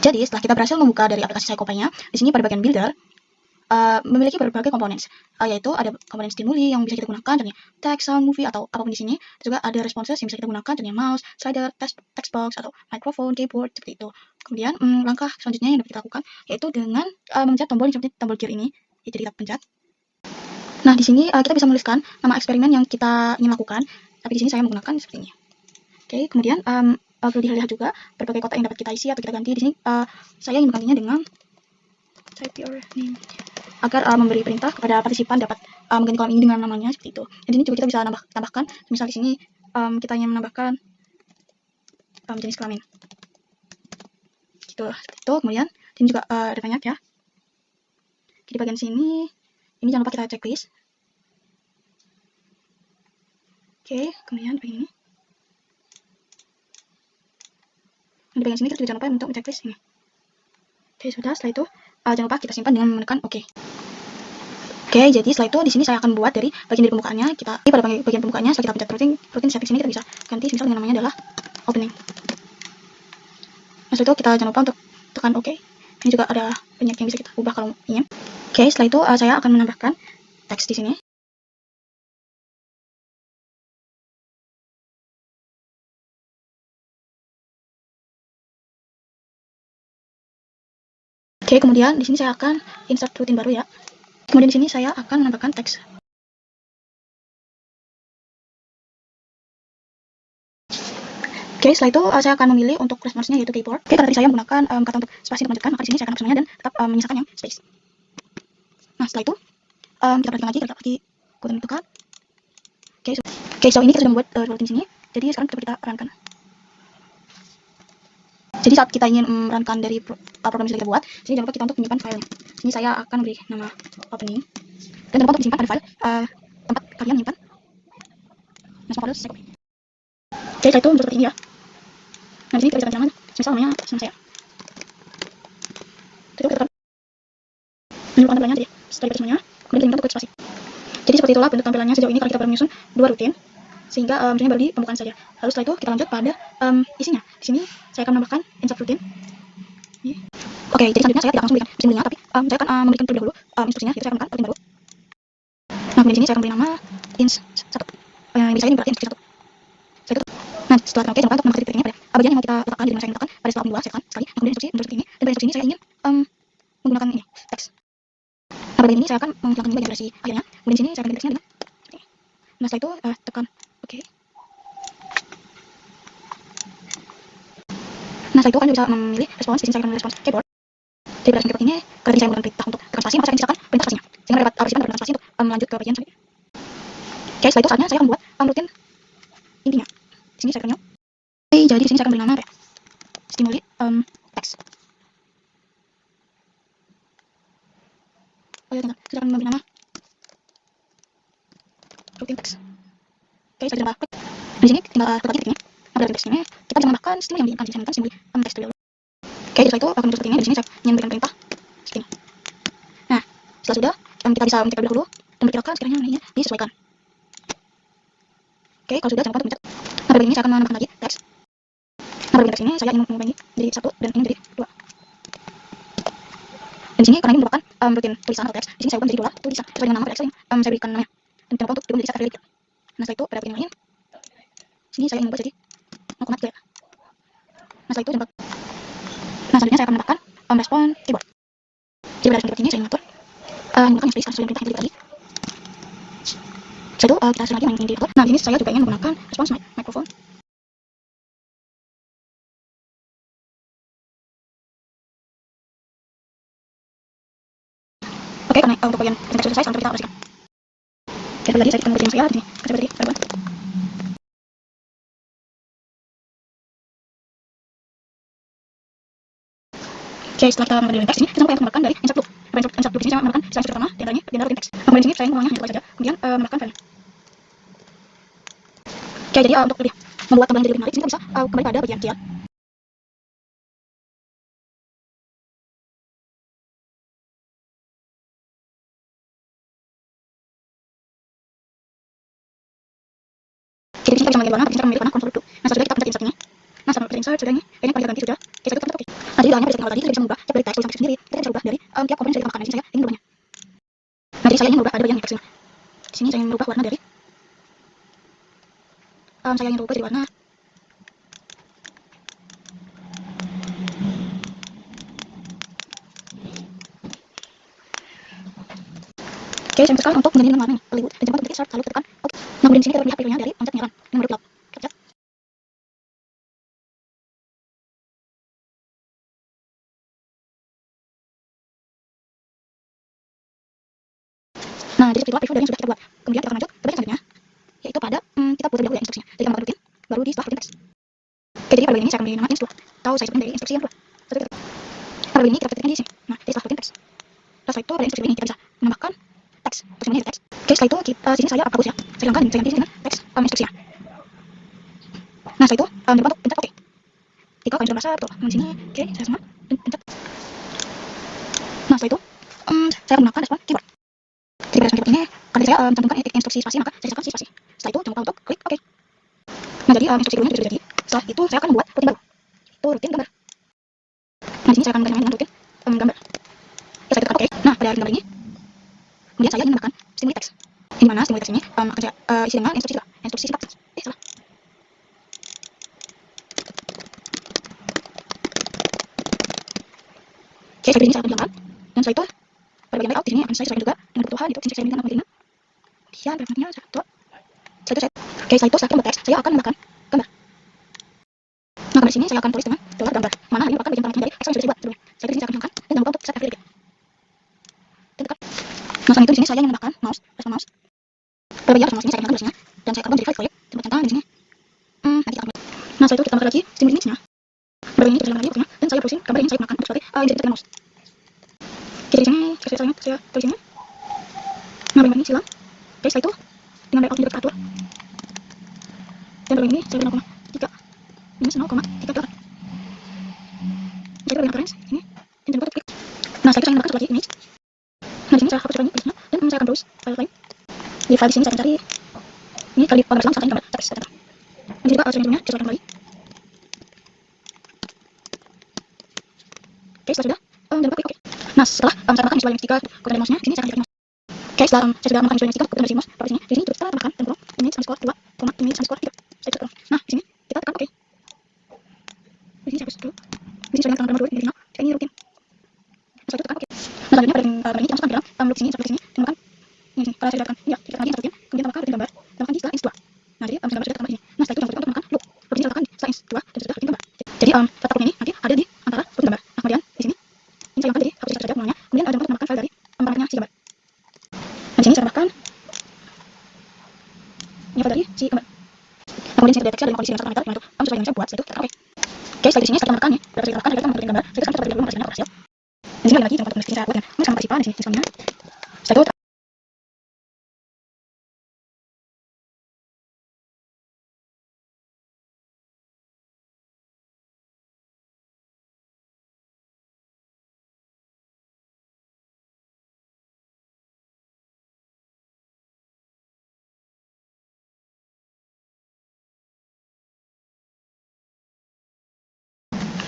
Jadi setelah kita berhasil membuka dari aplikasi Psycopy-nya, di sini pada bagian builder memiliki berbagai komponen, yaitu ada komponen stimuli yang bisa kita gunakan, contohnya text, sound, movie, atau apapun di sini. Juga ada responses yang bisa kita gunakan, contohnya mouse, slider, text box, atau microphone, keyboard, seperti itu. Kemudian langkah selanjutnya yang dapat kita lakukan yaitu dengan memencet tombol seperti tombol gear ini. Jadi kita pencet. Nah, di sini kita bisa menuliskan nama eksperimen yang kita ingin lakukan, tapi di sini saya menggunakan seperti ini. Oke, kemudian perlu dilihat juga berbagai kotak yang dapat kita isi atau kita ganti. Di sini saya ingin menggantinya dengan type your name agar memberi perintah kepada partisipan dapat mengganti kolom ini dengan namanya seperti itu. Dan ini juga kita bisa tambahkan. Misal di sini kita ingin menambahkan jenis kelamin. Gitu. Itu kemudian ini juga ada banyak ya. Di bagian sini ini jangan lupa kita checklist. Oke, kemudian bagian ini. Di bagian sini kita juga jangan lupa untuk checklist ini. Oke, sudah. Setelah itu jangan lupa kita simpan dengan menekan OK. Oke, jadi setelah itu di sini saya akan buat dari bagian pembukaannya. Pada bagian pembukaannya setelah kita pencet rutin setting sini kita bisa ganti misal dengan namanya adalah opening. Nah, setelah itu kita jangan lupa untuk tekan OK. Ini juga ada banyak yang bisa kita ubah kalau ingin. Oke, setelah itu saya akan menambahkan teks di sini. Oke, kemudian di sini saya akan insert rutin baru ya. Kemudian di sini saya akan menambahkan teks. Oke, setelah itu saya akan memilih untuk responsnya yaitu keyboard. Oke, karena tadi saya menggunakan kata untuk spasi untuk melanjutkan, maka di sini saya akan hapus semuanya dan tetap menyisakan yang space. Nah, setelah itu kita perhatikan lagi, kita lagi tentukan. Oke, sejauh ini kita sudah membuat rutin sini. Jadi sekarang kita runkan. Jadi saat kita ingin merankan dari program yang sudah kita buat, sini jangan lupa kita untuk menyimpan filenya. Sini saya akan beri nama opening. Dan jangan lupa untuk disimpan pada file tempat kalian menyimpan. Nah, semua file Psycopy. Oke, setelah itu seperti ini ya. Nah, di sini kita bisa ganti nama, misal namanya sama saya. Itu kita menunjukkan tampilannya tadi. Setelah kita semuanya, kemudian kita untuk spasi. Jadi seperti itulah bentuk tampilannya sejauh ini kalau kita baru menyusun 2 rutin. Sehingga misalnya baru di pembukaan saja. Lalu setelah itu kita lanjut pada isinya. Di sini saya akan menambahkan insert rutin. Oke, jadi selanjutnya saya tidak langsung berikan simbolnya, tapi saya akan memberikan terlebih dahulu instruksinya. Jadi saya akan buka rutin baru. Nah, kemudian di sini saya akan beri nama ins1. Yang bisa ini berarti instruksi 1. Nah, setelah oke, jangan lupa untuk menambahkan titik-titiknya pada bagian yang mau kita letakkan. Jadi saya ingin letakkan pada setelah opening 2 saya tekan sekali. Nah, kemudian instruksi ini, dan pada instruksi ini saya ingin menggunakan ini teks. Nah, bagian ini saya akan menghilangkan ini bagian durasi akhirnya. Kemudian di sini saya akan ganti teksnya dengan ini. Nah, setelah itu tekan oke. Nah, setelah itu kalian bisa memilih respons. Di sini saya akan memilih respons keyboard. Jadi pada keyboard ini, karena saya menggunakan perintah untuk tekan spasi, maka saya akan sisakan perintah spasinya. Sehingga dapat partisipan dapat spasi untuk lanjut ke bagian selanjutnya. Oke, setelah itu saatnya saya akan membuat rutin intinya. Di sini saya akan new. Oke, jadi di sini saya akan beri nama stimuli teks. Oh ya, saya akan memberi nama rutin teks. Oke, saya tambah klik. Di sini tinggal klik lagi titiknya. Nah, pada teks ini kita bisa menambahkan stimuli yang diinginkan. Jadi saya menambahkan stimuli teks dulu. Oke, setelah itu akan muncul seperti ini. Di sini saya ingin memberikan perintah seperti ini. Nah, setelah sudah kita bisa mencek dahulu dan perkirakan sekiranya namanya disesuaikan. Oke, kalau sudah jangan lupa untuk mencet. Nah, pada ini saya akan menambahkan lagi teks. Nah, pada teks ini saya ingin mengubahnya jadi 1 dan ini jadi 2. Dan di sini karena ini merupakan rutin tulisan atau teks, di sini saya ubah menjadi 2 tulisan sesuai dengan nama teks yang saya berikan namanya. Dan jangan lupa untuk diubah menjadi set relic. Nah, setelah itu pada bagian lain, sini saya ingin ubah jadi 0,3. Nah, setelah itu jangan lupa. Nah, selanjutnya saya akan menambahkan respon keyboard. Jadi pada keyboard ini saya menggunakan yang space sesuai perintah yang tadi. Setelah itu kita sering lagi main di atur. Nah, di sini saya juga ingin menggunakan respons microphone. Oke, karena untuk bagian teks sudah selesai, sekarang kita operasikan. Oke, lagi saya tekan bagian saya di sini. Saya beri verbal. Oke, setelah kita mengambil teks ini, kita sampai menambahkan dari insert loop. Insert loop di sini saya menambahkan selain pertama, di antaranya rutin teks. Kemudian di sini saya mengulangnya hanya saja. Kemudian menambahkan filenya. Oke, jadi untuk lebih membuat tampilan jadi lebih menarik, sini kita bisa kembali pada bagian gear. Jadi kita bisa memilih warna, tapi kita memilih warna control 2. Nah, setelah kita pencet insert ini. Nah, sama pencet insert sudah ini, kayaknya paling ganti sudah. Oke, setelah itu kita oke. Nah, jadi Jadi halnya pada setting awal tadi kita bisa mengubah tiap dari teks tulisan teks sendiri. Kita bisa ubah dari tiap komponen yang kita tambahkan. Di sini saya ingin merubahnya. Nah, jadi saya ingin merubah ada bagian teks ini. Di sini saya ingin merubah warna dari saya ingin rubah jadi warna oke, saya minta kalian untuk mengganti warna ini Hollywood dan jangan lupa untuk start lalu tekan oke. Nah, kemudian di sini kita lihat previewnya dari pencet penyalaan yang baru capture. Nah, jadi seperti itulah preview dari yang sudah kita buat. Kemudian kita akan lanjut ke bagian selanjutnya, yaitu pada kita buat terlebih dahulu ya instruksinya. Jadi kita membuat rutin, baru di setelah rutin teks. Oke, jadi pada bagian ini saya akan beri nama instru atau saya sebutkan dari instruksi yang kedua. Pada bagian ini kita ketikkan di sini. Nah, di setelah rutin teks. Setelah itu pada instruksi ini kita bisa menambahkan teks, tulisannya teks. Oke, setelah itu kita di sini saya hapus ya. Saya hilangkan saya ganti dengan teks instruksinya. Nah, setelah itu jangan lupa untuk pencet oke. Jika kalian sudah merasa betul, di sini oke, saya semua pencet. Nah, setelah itu saya menggunakan respon keyboard. Jadi pada respon keyboard ini karena saya mencantumkan instruksi spasi maka saya sisakan si spasi. Setelah itu jangan lupa untuk klik oke. Nah, jadi instruksi kedua sudah jadi. Setelah itu saya akan membuat rutin baru. Itu rutin gambar. Nah, di sini saya akan ganti dengan rutin gambar. Ya, saya tekan oke. Nah, pada gambar ini kemudian saya ingin menambahkan stimuli teks. Di mana stimuli teks ini akan saya isi dengan instruksi juga. Instruksi sifat. Salah. Oke, saya ini saya akan hilangkan. Dan setelah itu pada bagian layout di sini akan saya sesuaikan juga dengan kebutuhan yaitu instruksi saya berikan nama dirinya. Kemudian parameternya satu. Setelah itu oke, setelah itu setelah membuat teks saya akan menambahkan gambar. Nah, gambar sini saya akan tulis dengan dolar gambar. Mana ini merupakan bagian tengahnya dari teks yang sudah dibuat sebelumnya. Setelah itu di sini saya akan hilangkan dan jangan lupa untuk set affiliate. Dan tekan. Nah, selanjutnya di sini saya ingin menambahkan mouse, respon mouse. Pada bagian respon mouse ini saya akan hilangkan garisnya dan saya akan menjadi file tempat centang di sini. Nanti kita akan. Nah, setelah itu kita tambahkan lagi stimuli image-nya. Pada bagian ini kita hilangkan lagi fotonya dan saya hapusin gambar yang saya gunakan untuk sebagai identitas dengan mouse. Oke, di sini saya tulis ini. Nah, bagian ini silang. Oke, setelah itu dengan layout juga teratur. Dan bagian ini saya beri 0,3 minus 0,38. Jadi bagian reference ini dan jangan lupa klik. Nah, setelah itu saya menambahkan lagi image. Nah, di sini saya hapus lagi image-nya dan saya akan browse file lain. Di file di sini saya akan cari ini kali gambar Islam gambar teks. Nah, jadi saya bentuknya sesuaikan kembali. Oke, setelah sudah jangan lupa klik oke. Nah, setelah saya tambahkan visual yang ketiga kemudian mouse-nya di sini saya akan klik mouse. Oke, setelah saya sudah menambahkan visual yang ketiga kemudian dari mouse pada sini di sini kita tambahkan dan image underscore 2, image underscore 3. Saya tekan. Nah, di sini kita tekan oke. Di sini saya hapus dulu. Di sini saya tekan gambar dulu ini saya ini rutin. Setelah itu tekan oke. Nah, selanjutnya pada ini kita masukkan di dalam loop sini sampai sini tambahkan ini sini. Kalau saya sudah tekan ya, kita tekan lagi rutin, kemudian tambahkan rutin gambar, tambahkan di setelah ins 2. Nah, jadi gambar sudah tambah ini. Nah, setelah itu jangan lupa untuk tambahkan loop. Loop ini tekan setelah ins 2 dan sudah rutin gambar. Jadi letak loop ini nanti ada di antara rutin gambar. Nah, kemudian di sini ini saya hilangkan jadi hapus saja namanya. Kemudian jangan lupa menambahkan file dari gambarnya si gambar. Nah, di sini saya tambahkan ini file dari si gambar. Nah, kemudian sini ada teksnya dan kondisi yang 1 meter yang itu sesuai yang saya buat. Setelah itu tekan oke. Oke, setelah di sini saya tambahkan ya. Sudah saya tambahkan gambar. Setelah kita beri dulu hasilnya berhasil. Di sini lagi jangan lupa untuk saya buat dengan sama partisipan di sini misalnya. Setelah itu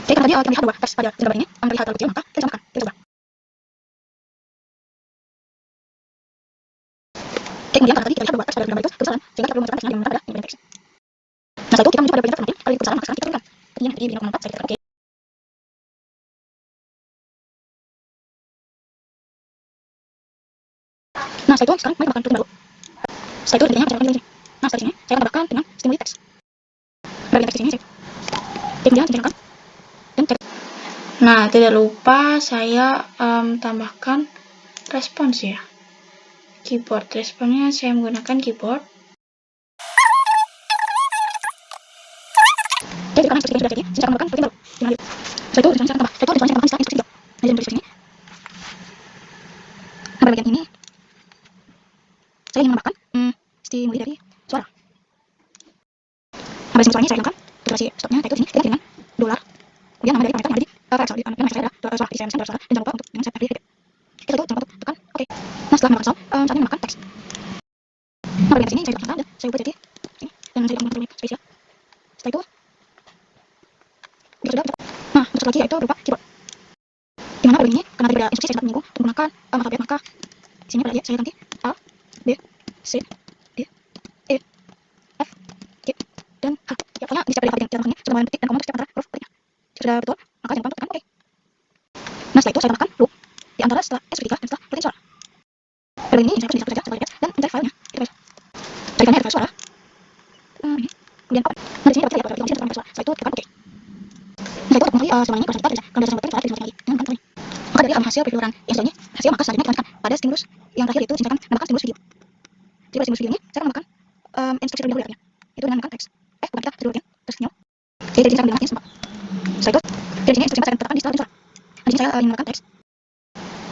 jadi karena tadi kita lihat bahwa teks pada gambar ini terlihat terlalu kecil maka kita tambahkan. Kita coba. Oke, kemudian karena tadi kita lihat bahwa teks pada gambar itu kebesaran sehingga kita perlu memasukkan teksnya yang benar pada bagian teks. Nah, setelah itu kita menuju pada bagian teks nanti kalau itu kebesaran maka sekarang kita turunkan. Jadi 0,4 saya tekan oke. Nah, setelah itu sekarang mari tambahkan rutin baru. Setelah itu detailnya saya akan pilih. Nah, setelah sini saya akan tambahkan dengan stimuli teks. Bagian teks di sini saya. Oke, kemudian saya hilangkan dan cek. Nah, tidak lupa saya tambahkan respons ya. Keyboard, responnya saya menggunakan keyboard. Oke, karena instruksi yang sudah jadi, saya akan tambahkan rutin baru. Setelah itu saya akan tambah. Setelah itu saya tambahkan istilah instruksi 3. Nah, jadi instruksi ini. Nah, pada bagian ini saya ingin menambahkan stimuli dari suara. Nah, pada sini suaranya saya hilangkan durasi stopnya, yaitu sini kita dengan dolar. Kemudian nama dari parameter yang ada di VXL. Jadi nama saya adalah suara, jadi saya mesin suara dan jangan lupa untuk dengan set affiliate. Oke, setelah itu jangan lupa untuk tekan oke. Nah, setelah menambahkan sound, saya ingin menambahkan teks. Nah, pada sini saya tekan dan saya ubah jadi ini dan saya tambahkan spesial. Setelah itu kita sudah. Nah, untuk lagi yaitu berupa keyboard. Bagaimana produk ini? Karena daripada instruksi saya dapat menyinggung menggunakan alfabet, maka di sini pada saya ganti A, B, C, D, E, F, G, dan H. Ya, pokoknya di setiap dari alfabet yang kita sudah petik dan koma untuk setiap antara huruf petiknya. Jika sudah betul, maka jangan lupa untuk tekan OK. Nah, setelah itu saya tambahkan loop di antara setelah instruksi 3 dan setelah protein suara. Produk ini saya hapus menjadi satu saja setelah dan mencari filenya. Itu guys. Carikannya ada file suara. Ini. Kemudian open. Nah, di sini dapat tiga ya, suara. Setelah itu tekan OK. Nah, itu untuk mengetahui selama ini proses kita kalau sudah sampai suara bisa lagi. Jangan tekan. Maka dari hasil penjualan yang selanjutnya, hasil maka selanjutnya dilanjutkan pada stimulus yang terakhir itu misalkan menambahkan stimulus video. Jadi pada stimulus video ini saya akan menambahkan instruksi terlebih dahulu ya, itu dengan menambahkan teks. Bukan kita terlebih dahulu teks new. Jadi di sini saya menambahkan sempat. Setelah itu dari sini instruksi saya tetapkan di setelah suara. Nah, di sini saya menambahkan teks.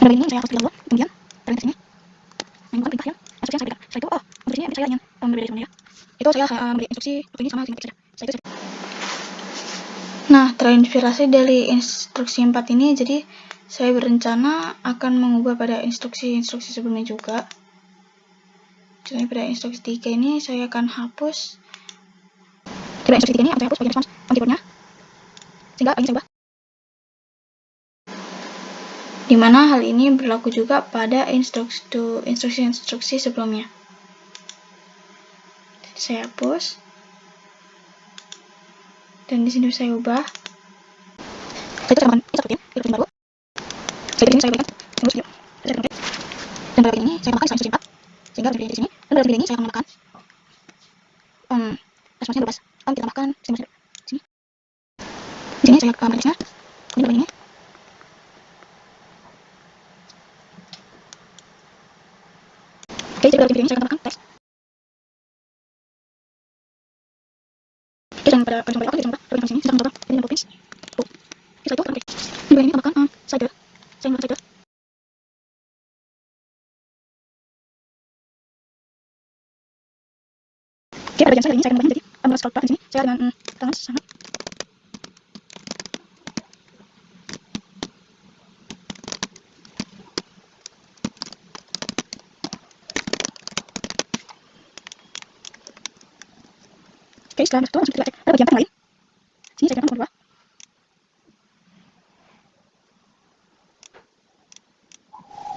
Nah, dari ini saya hapus dahulu, kemudian tarik ke sini. Nah, ini bukan perintah ya. Instruksi yang saya berikan. Setelah itu untuk sini saya ingin memberi dari mana ya. Itu saya memberi instruksi untuk ini sama sini saja. Setelah itu saya. Nah, terinspirasi dari instruksi 4 ini, jadi saya berencana akan mengubah pada instruksi-instruksi sebelumnya juga. Jadi pada instruksi 3 ini saya akan hapus. Pada instruksi 3 ini akan saya hapus bagian respons on keyboardnya. Sehingga ingin saya ubah. Dimana hal ini berlaku juga pada instruksi-instruksi sebelumnya. Jadi saya hapus. Dan di sini saya ubah. Setelah itu saya tambahkan ini satu baru. Setelah ini saya berikan stimulus video. Saya tekan OK. Dan pada ini saya tambahkan instruksi 4. Sehingga di sini. Dan pada ini saya akan menambahkan responsnya 12. Kita tambahkan stimulus video. Sini. Di sini saya tambahkan teksnya. Kemudian pada ini. Oke, jadi pada video ini saya akan tambahkan teks. Oke, dan pada bagian awal jangan lupa bagian sini kita akan mencoba ini provinsi. Setelah itu tekan OK. Di bagian ini tambahkan slider. Saya menggunakan slider. Oke, pada bagian saya ini saya akan membahasnya jadi scroll bar di sini saya dengan tangan sangat. Oke, setelah itu langsung kita cek ada bagian yang lain. Sini saya gunakan nomor 2.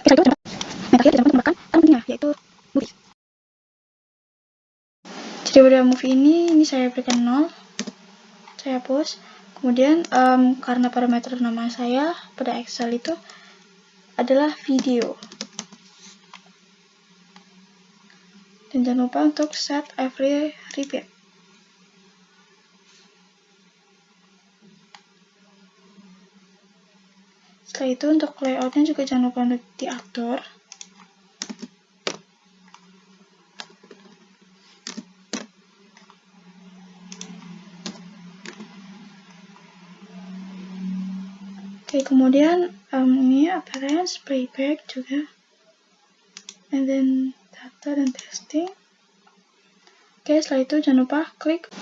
Oke, setelah itu yang terakhir kita tambahkan pentingnya yaitu movie. Jadi pada movie ini saya berikan 0. Saya hapus. Kemudian karena parameter nama saya pada Excel itu adalah video. Dan jangan lupa untuk set every repeat. Setelah itu untuk layoutnya juga jangan lupa untuk diatur. Oke, kemudian ini appearance, playback juga, and then data dan testing. Oke, setelah itu jangan lupa klik.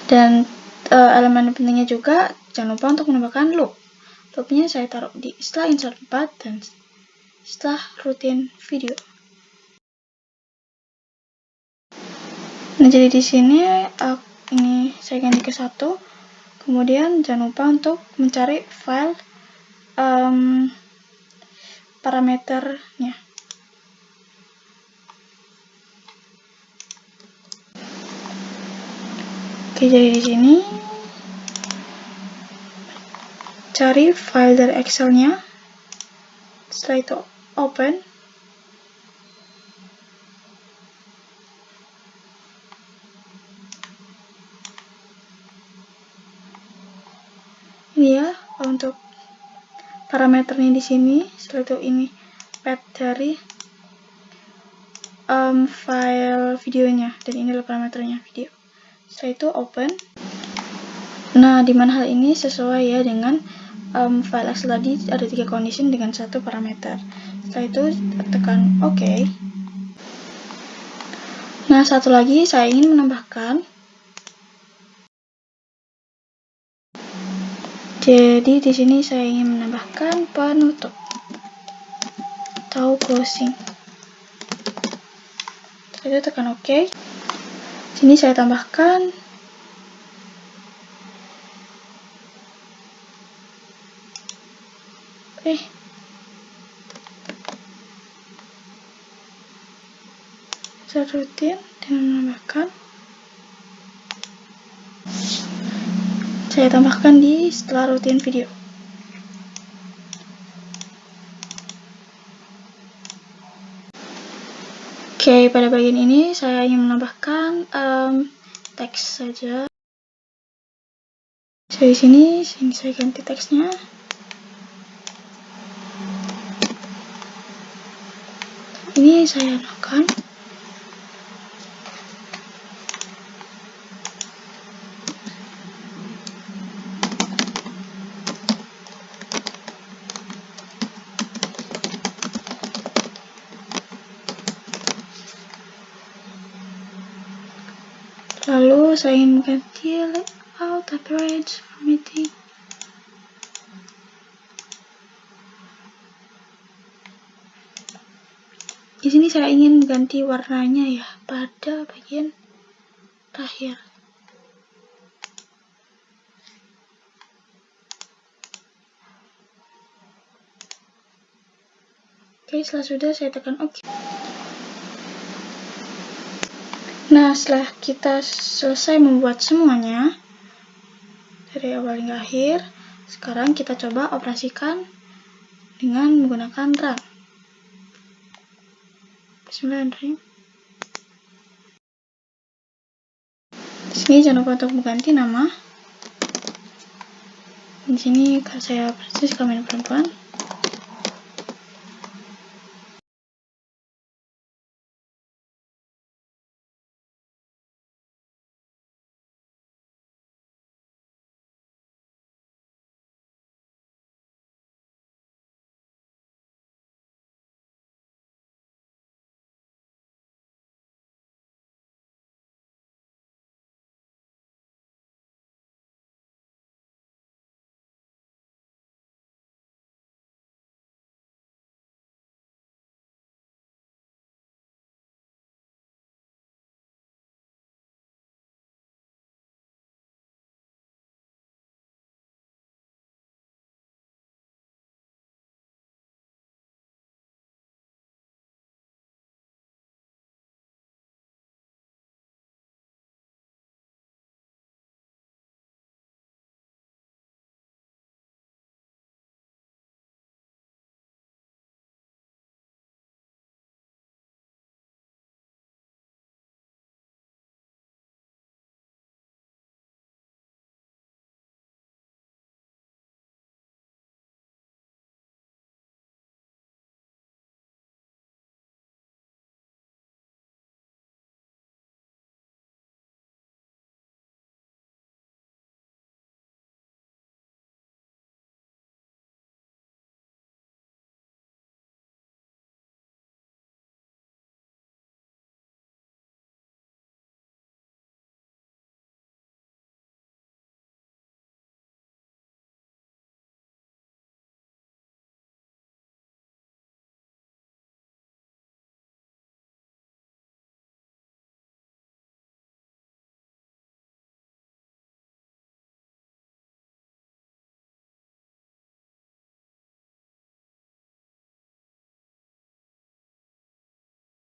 Dan elemen pentingnya juga jangan lupa untuk menambahkan loop. Loopnya saya taruh di setelah insert 4 dan setelah rutin video. Nah, jadi di sini ini saya ganti ke 1. Kemudian jangan lupa untuk mencari file parameternya. Oke, jadi di sini cari file dari Excel-nya. Setelah itu open. Ini ya untuk parameternya di sini. Setelah itu ini path dari file videonya, dan ini adalah parameternya video. Setelah itu open. Nah, dimana hal ini sesuai ya dengan file Excel tadi ada 3 condition dengan 1 parameter. Setelah itu tekan OK. Nah, satu lagi saya ingin menambahkan. Jadi di sini saya ingin menambahkan penutup atau closing. Setelah itu tekan OK. Sini saya tambahkan Set rutin dengan menambahkan. Saya tambahkan di setelah rutin video. Oke, pada bagian ini saya ingin menambahkan teks saja. Saya di sini saya ganti teksnya. Ini saya namakan. Lalu saya ingin mengganti layout, appearance, formatting. Di sini saya ingin mengganti warnanya ya pada bagian terakhir. Oke, setelah sudah saya tekan OK. Nah, setelah kita selesai membuat semuanya dari awal hingga akhir, sekarang kita coba operasikan dengan menggunakan run. Bismillahirrahmanirrahim. Di sini jangan lupa untuk mengganti nama. Di sini saya persis kelamin perempuan.